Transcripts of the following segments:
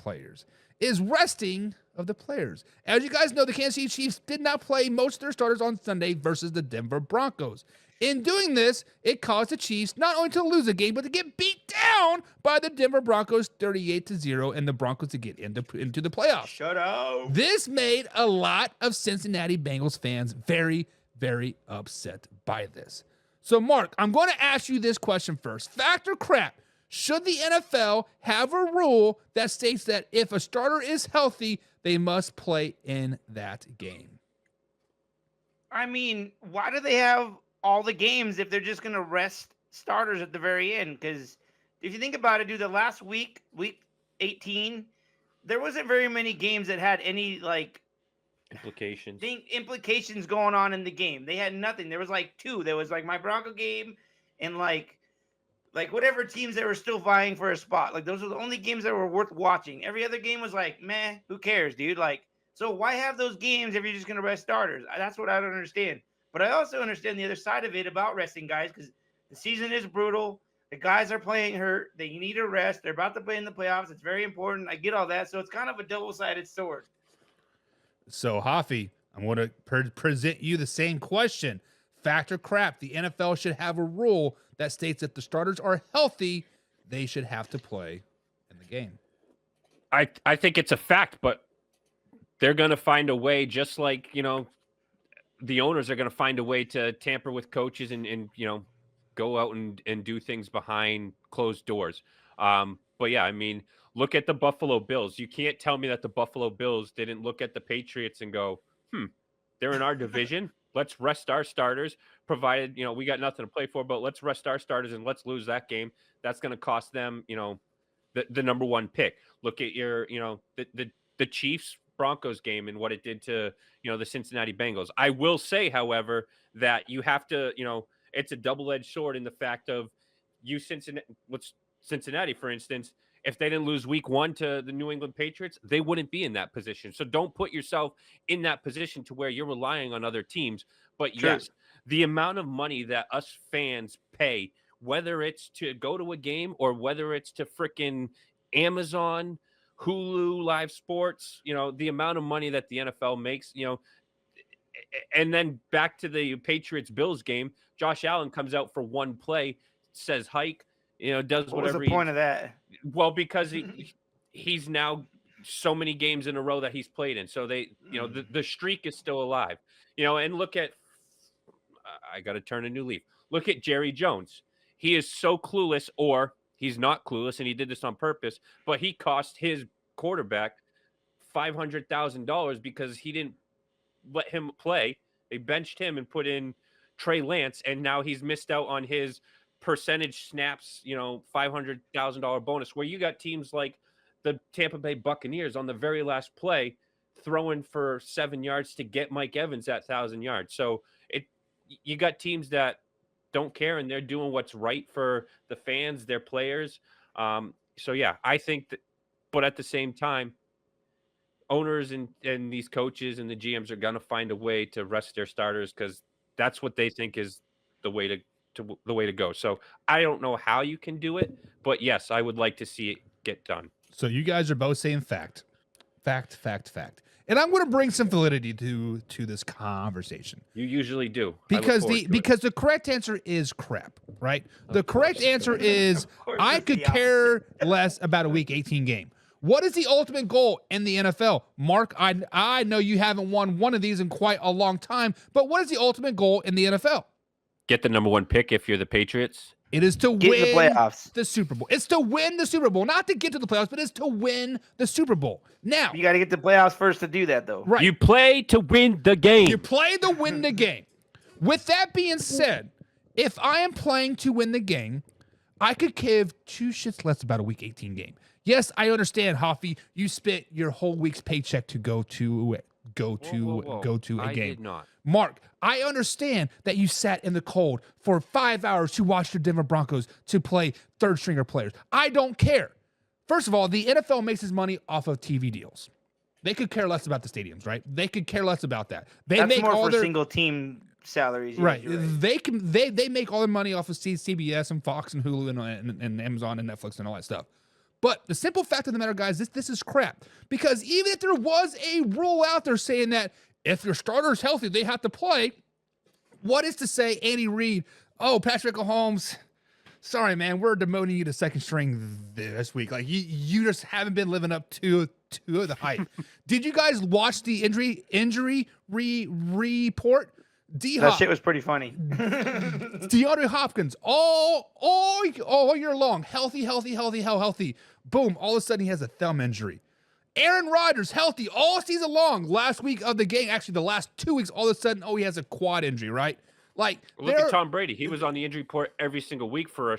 players is resting of the players. As you guys know, the Kansas City Chiefs did not play most of their starters on Sunday versus the Denver Broncos. In doing this, it caused the Chiefs not only to lose a game, but to get beat down by the Denver Broncos 38-0 and the Broncos to get into the playoffs. Shut up. This made a lot of Cincinnati Bengals fans very, very upset by this. So, Mark, I'm going to ask you this question first. Fact or crap? Should the NFL have a rule that states that if a starter is healthy, they must play in that game? I mean, why do they have all the games if they're just going to rest starters at the very end? Because if you think about it, dude, the last week 18, there wasn't very many games that had any, like, implications going on in the game. They had nothing. There was, like, 2. There was, like, my Bronco game and, like whatever teams that were still vying for a spot. Like, those were the only games that were worth watching. Every other game was like, meh, who cares, dude? Like, so why have those games if you're just going to rest starters? That's what I don't understand. But I also understand the other side of it about resting guys, because the season is brutal. The guys are playing hurt. They need a rest. They're about to play in the playoffs. It's very important. I get all that. So it's kind of a double-sided sword. So, Hoffy, I'm going to present you the same question. Fact or crap? The NFL should have a rule that states that the starters are healthy, they should have to play in the game. I think it's a fact, but they're going to find a way, just like, the owners are going to find a way to tamper with coaches and go out and do things behind closed doors. But yeah, I mean, look at the Buffalo Bills. You can't tell me that the Buffalo Bills didn't look at the Patriots and go, they're in our division. Let's rest our starters, provided, we got nothing to play for, but let's rest our starters and let's lose that game. That's going to cost them, the number 1 pick. Look at your, the Chiefs Broncos game and what it did to, the Cincinnati Bengals. I will say, however, that you have to, it's a double-edged sword in the fact of Cincinnati, for instance, if they didn't lose week 1 to the New England Patriots, they wouldn't be in that position. So don't put yourself in that position to where you're relying on other teams. But Sure. Yes, the amount of money that us fans pay, whether it's to go to a game or whether it's to frickin' Amazon, Hulu, Live Sports, the amount of money that the NFL makes, and then back to the Patriots-Bills game, Josh Allen comes out for 1 play, says hike, does What was whatever. the point of that? Well, because he's now so many games in a row that he's played in. So they, the streak is still alive, and look at, I got to turn a new leaf. Look at Jerry Jones. He is so clueless, or he's not clueless, and he did this on purpose, but he cost his quarterback $500,000 because he didn't let him play. They benched him and put in Trey Lance, and now he's missed out on his percentage snaps, $500,000 bonus, where you got teams like the Tampa Bay Buccaneers on the very last play throwing for 7 yards to get Mike Evans at 1,000 yards. So you got teams that don't care, and they're doing what's right for the fans, their players. So yeah, I think that, but at the same time, owners and these coaches and the GMs are going to find a way to rest their starters, because that's what they think is the way to go. So I don't know how you can do it, but yes, I would like to see it get done. So you guys are both saying fact. And I'm going to bring some validity to this conversation. You usually do. Because the correct answer is crap, right? The correct answer is I could care less about a week 18 game. What is the ultimate goal in the NFL? Mark, I know you haven't won one of these in quite a long time, but what is the ultimate goal in the NFL? Get the number 1 pick if you're the Patriots. It is to Get win the playoffs. the Super Bowl. It's to win the Super Bowl, not to get to the playoffs, but it's to win the Super Bowl. Now, You got to get the playoffs first to do that, though. right. You play to win the game. You play to win the game. With that being said, if I am playing to win the game, I could give 2 shits less about a week 18 game. Yes, I understand, Hoffy. You spent your whole week's paycheck to go to a I game. did not. Mark, I understand that you sat in the cold for 5 hours to watch the Denver Broncos to play third stringer players. I don't care. First of all, the NFL makes its money off of TV deals. They could care less about the stadiums, right? They could care less about that. That's make more all for their single team salaries. Right. They make all their money off of CBS and Fox and Hulu and Amazon and Netflix and all that stuff. But the simple fact of the matter, guys, this is crap. Because even if there was a rule out there saying that if your starter is healthy, they have to play, what is to say Andy Reid, oh, Patrick Mahomes, sorry, man, we're demoting you to second string this week. Like, you just haven't been living up to the hype. Did you guys watch the injury report? That shit was pretty funny. DeAndre Hopkins, all year long, healthy. Boom, all of a sudden he has a thumb injury. Aaron Rodgers, healthy all season long. Last week of the game, actually the last 2 weeks, all of a sudden, he has a quad injury, right? Like, look at Tom Brady. He was on the injury report every single week for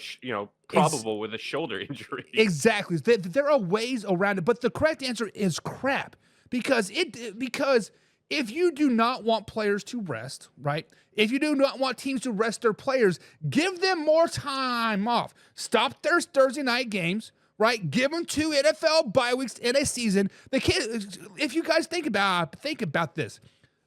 probable with a shoulder injury. Exactly. There are ways around it, but the correct answer is crap because if you do not want players to rest, right? If you do not want teams to rest their players, give them more time off. Stop their Thursday night games, right? Give them 2 NFL bye weeks in a season. They can't. If you guys think about this.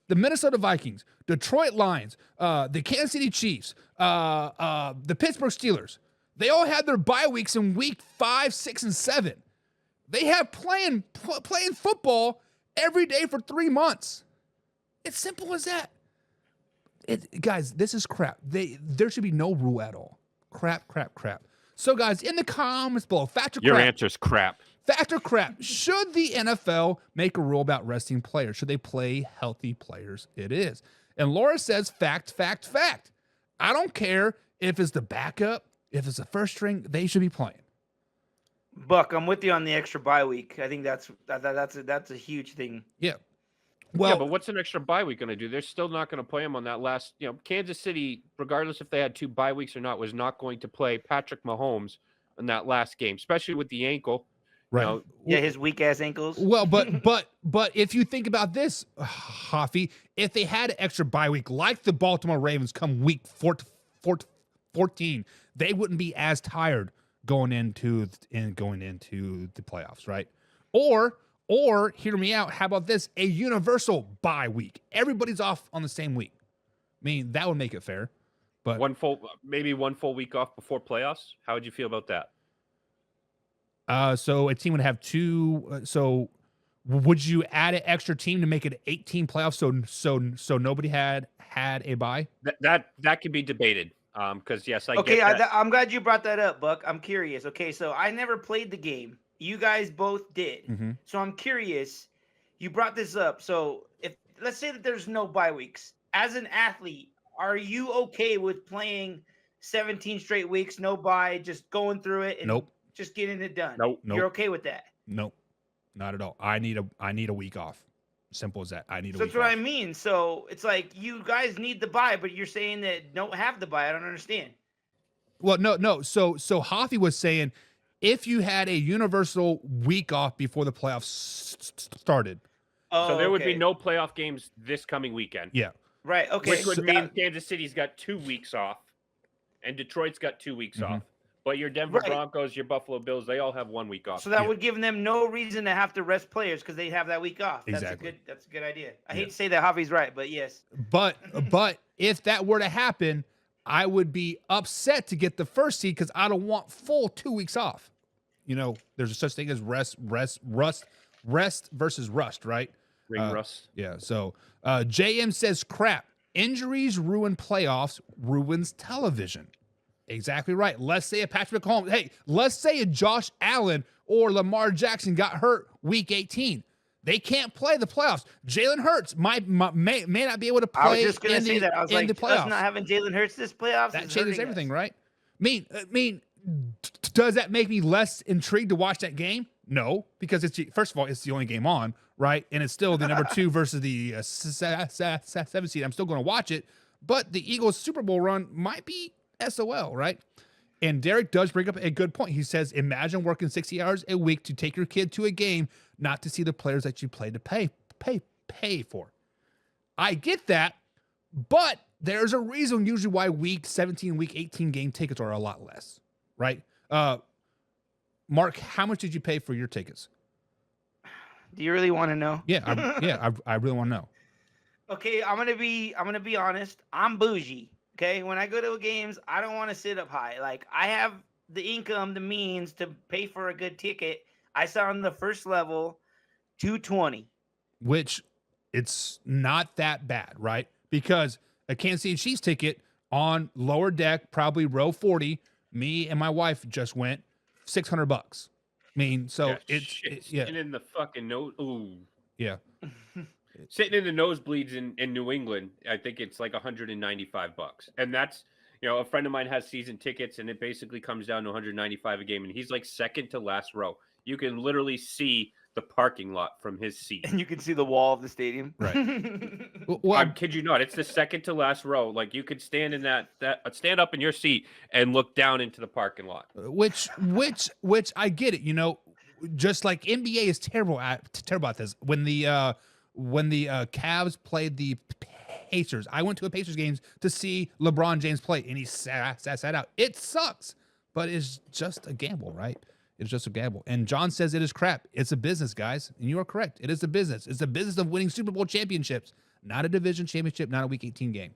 The Minnesota Vikings, Detroit Lions, the Kansas City Chiefs, the Pittsburgh Steelers, they all had their bye weeks in week 5, 6, and 7. They have playing football every day for 3 months. It's simple as that. Guys, this is crap. There should be no rule at all. Crap. So, guys, in the comments below, Factor Your crap. answer's crap. Factor crap. Should the NFL make a rule about resting players? Should they play healthy players? It is. And Laura says, fact. I don't care if it's the backup, if it's the first string, they should be playing. Buck, I'm with you on the extra bye week. I think that's a huge thing. Yeah. Well, but what's an extra bye week going to do? They're still not going to play him on that last, Kansas City, regardless if they had 2 bye weeks or not, was not going to play Patrick Mahomes in that last game, especially with the ankle. right. Yeah, his weak ass ankles. Well, but if you think about this, Hoffy, if they had an extra bye week like the Baltimore Ravens come week 14, they wouldn't be as tired going into the playoffs, right? Or hear me out. How about this? A universal bye week. Everybody's off on the same week. I mean, that would make it fair. But maybe one full week off before playoffs. How would you feel about that? So a team would have 2. So would you add an extra team to make it 18 playoffs? So nobody had a bye. That can be debated. Because yes, Okay, I'm glad you brought that up, Buck. I'm curious. Okay, so I never played the game. You guys both did. Mm-hmm. So I'm curious. You brought this up. So if let's say that there's no bye weeks, as an athlete, are you okay with playing 17 straight weeks, no bye, just going through it and Nope. just getting it done? Nope. You're okay with that? Nope. Not at all. I need a week off. Simple as that. I need a So week that's what off. I mean. So it's like you guys need the bye, but you're saying that don't have the bye. I don't understand. Well, no. So Hoffy was saying if you had a universal week off before the playoffs started. Oh, so there would be okay. no playoff games this coming weekend. Yeah. Right. Okay. Which would so mean that- Kansas City's got 2 weeks off, and Detroit's got 2 weeks Mhm. off. But your Denver Right. Broncos, your Buffalo Bills, they all have 1 week off. So that Yeah. would give them no reason to have to rest players because they have that week off. Exactly. That's a good idea. I Yeah. hate to say that Javi's right, but yes. But if that were to happen, I would be upset to get the first seed because I don't want full 2 weeks off. There's a such thing as rest versus rust, right? Ring rust. Yeah. So JM says crap. Injuries ruin playoffs, ruins television. Exactly right. Let's say a Patrick Mahomes. Hey, let's say a Josh Allen or Lamar Jackson got hurt week 18. They can't play the playoffs. Jalen Hurts may not be able to play. I was just gonna say that. I was in like, the us playoffs. not having Jalen Hurts this playoffs That is changes hurting everything, us. right? I mean, does that make me less intrigued to watch that game? No, because first of all, it's the only game on, right? And it's still the number 2 versus the 7 seed. I'm still going to watch it, but the Eagles Super Bowl run might be SOL, right? And Derek does bring up a good point. He says, imagine working 60 hours a week to take your kid to a game, not to see the players that you play to pay for. I get that, but there's a reason usually why week 17, week 18 game tickets are a lot less, right? Mark, how much did you pay for your tickets? Do you really want to know? Yeah, I really want to know. Okay, I'm gonna be honest. I'm bougie. Okay, when I go to games, I don't want to sit up high. Like I have the income, the means to pay for a good ticket. I saw on the first level, $220. which it's not that bad, right? Because a Kansas City Chiefs ticket on lower deck, probably row 40, me and my wife just went $600. I mean, so yeah, sitting in the fucking nose. Ooh, yeah. sitting in the nosebleeds in New England, I think it's like $195, and that's a friend of mine has season tickets, and it basically comes down to $195 a game, and he's like second to last row. You can literally see the parking lot from his seat. And you can see the wall of the stadium. Right. I kid you not. It's the second to last row. Like you could stand in that stand up in your seat and look down into the parking lot. Which I get it. Just like NBA is terrible at this. When the Cavs played the Pacers, I went to a Pacers games to see LeBron James play, and he sat out. It sucks, but it's just a gamble, right? It's just a gamble. And John says it is crap. It's a business, guys. And you are correct. It is a business. It's a business of winning Super Bowl championships, not a division championship, not a Week 18 game.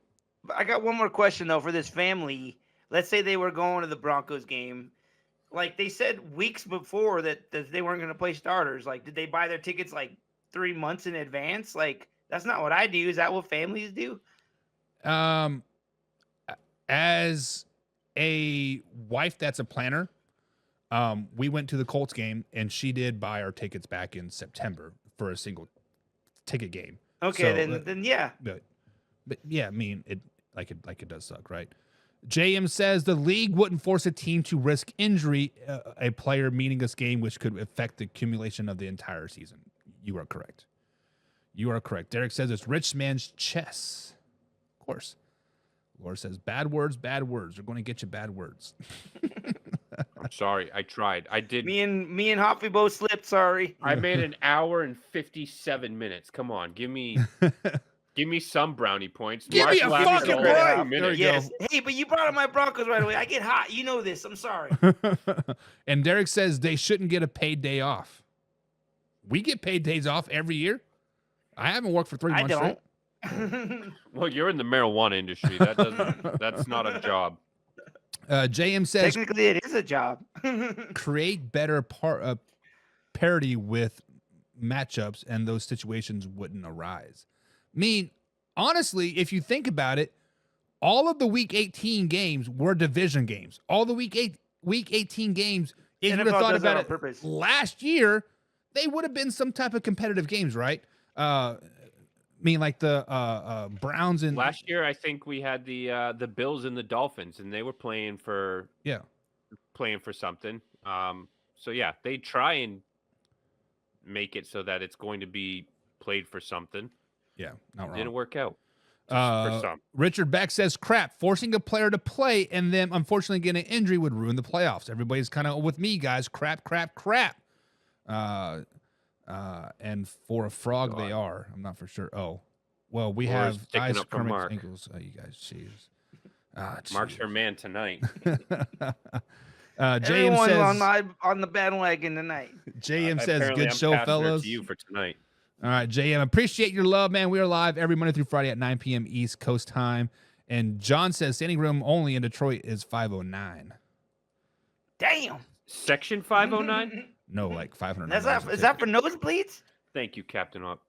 I got one more question, though, for this family. Let's say they were going to the Broncos game. Like they said weeks before that they weren't going to play starters. Like, did they buy their tickets like 3 months in advance? Like, that's not what I do. Is that what families do? As a wife that's a planner, we went to the Colts game, and she did buy our tickets back in September for a single ticket game. Okay, So, then yeah. But yeah, I mean, it does suck, right? JM says the league wouldn't force a team to risk injury, a player meaningless game, which could affect the accumulation of the entire season. You are correct. You are correct. Derek says it's rich man's chess. Of course. Laura says bad words. They're going to get you bad words. I'm sorry. I tried. I did. Me and Hoppy both slipped. Sorry. I made an hour and 57 minutes. Come on, give me some brownie points. Give me a fucking break. Yes. Hey, but you brought up my Broncos right away. I get hot. You know this. I'm sorry. And Derek says they shouldn't get a paid day off. We get paid days off every year. I haven't worked for 3 months straight. Well, you're in the marijuana industry. That's not a job. JM says technically it is a job. Create better parity with matchups, and those situations wouldn't arise. I mean, honestly, if you think about it, all of the Week 18 games were division games. All the Week 18 games, if you would have thought about it last year, they would have been some type of competitive games, right? I mean, like the Browns and last year, I think we had the Bills and the Dolphins, and they were playing for something. So yeah, they try and make it so that it's going to be played for something. Yeah, not wrong. Didn't work out. Richard Beck says, crap, forcing a player to play and then unfortunately getting an injury would ruin the playoffs. Everybody's kind of with me, guys. Crap. And for a frog, they are. I'm not for sure. Oh, well, we have ice Kermit's ankles. Oh, you guys, jeez. Mark's her man tonight. JM Everyone's says on the bandwagon tonight. JM says, good show, fellas. To you for tonight. All right, JM, appreciate your love, man. We are live every Monday through Friday at 9 p.m. East Coast time. And John says standing room only in Detroit is 509. Damn. Section 509? No, like 500. Is that for nosebleeds? Thank you, Captain Up.